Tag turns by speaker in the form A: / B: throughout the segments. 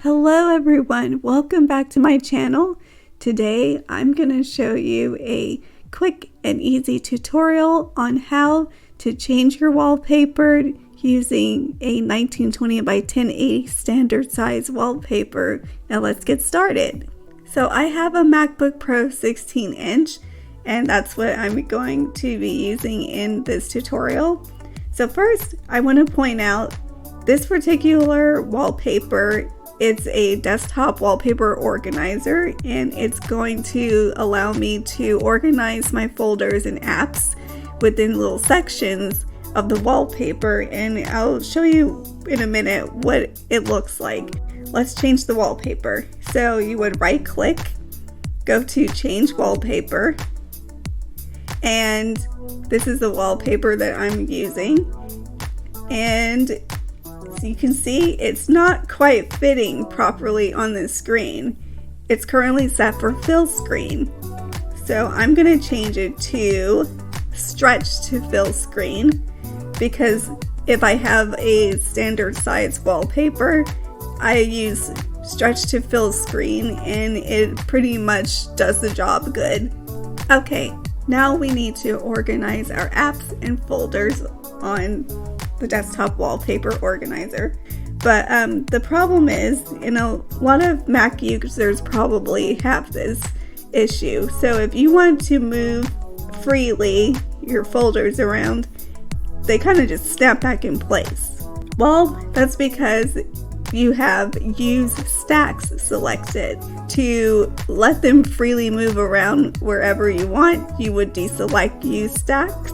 A: Hello everyone, welcome back to my channel. Today I'm going to show you a quick and easy tutorial on how to change your wallpaper using a 1920 by 1080 standard size wallpaper. Now let's get started. So I have a MacBook Pro 16-inch and that's what I'm going to be using in this tutorial. So first I want to point out this particular wallpaper. It's a desktop wallpaper organizer and it's going to allow me to organize my folders and apps within little sections of the wallpaper, and I'll show you in a minute what it looks like. Let's change the wallpaper. So you would right click, go to change wallpaper, and this is the wallpaper that I'm using, and so you can see it's not quite fitting properly on the screen. It's currently set for fill screen. So I'm going to change it to stretch to fill screen, because if I have a standard size wallpaper, I use stretch to fill screen and it pretty much does the job good. Okay, now we need to organize our apps and folders on the desktop wallpaper organizer. But the problem is, a lot of Mac users probably have this issue. So if you want to move freely your folders around, they kind of just snap back in place. Well, that's because you have use stacks selected. To let them freely move around wherever you want, you would deselect use stacks,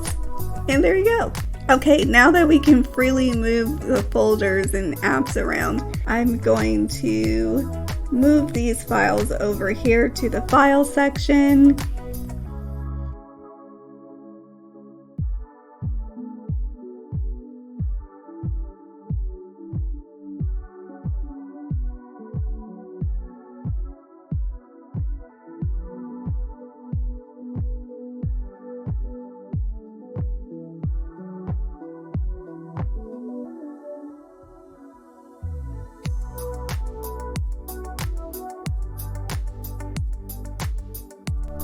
A: and there you go. Okay, now that we can freely move the folders and apps around, I'm going to move these files over here to the file section.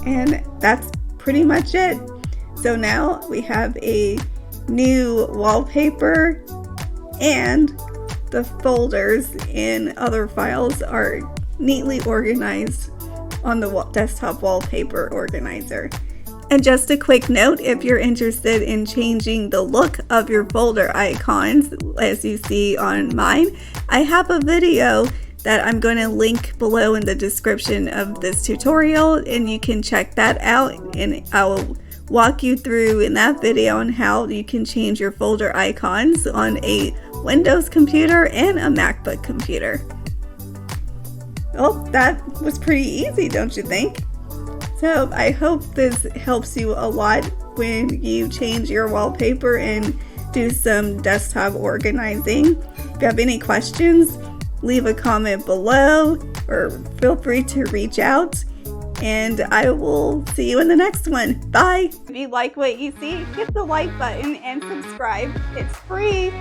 A: And that's pretty much it. So now we have a new wallpaper and the folders and other files are neatly organized on the desktop wallpaper organizer. And just a quick note, if you're interested in changing the look of your folder icons, as you see on mine, I have a video that I'm going to link below in the description of this tutorial, and you can check that out, and I will walk you through in that video on how you can change your folder icons on a Windows computer and a MacBook computer. Well, that was pretty easy, don't you think? So I hope this helps you a lot when you change your wallpaper and do some desktop organizing. If you have any questions, leave a comment below or feel free to reach out, and I will see you in the next one. Bye! If you like what you see, hit the like button and subscribe. It's free!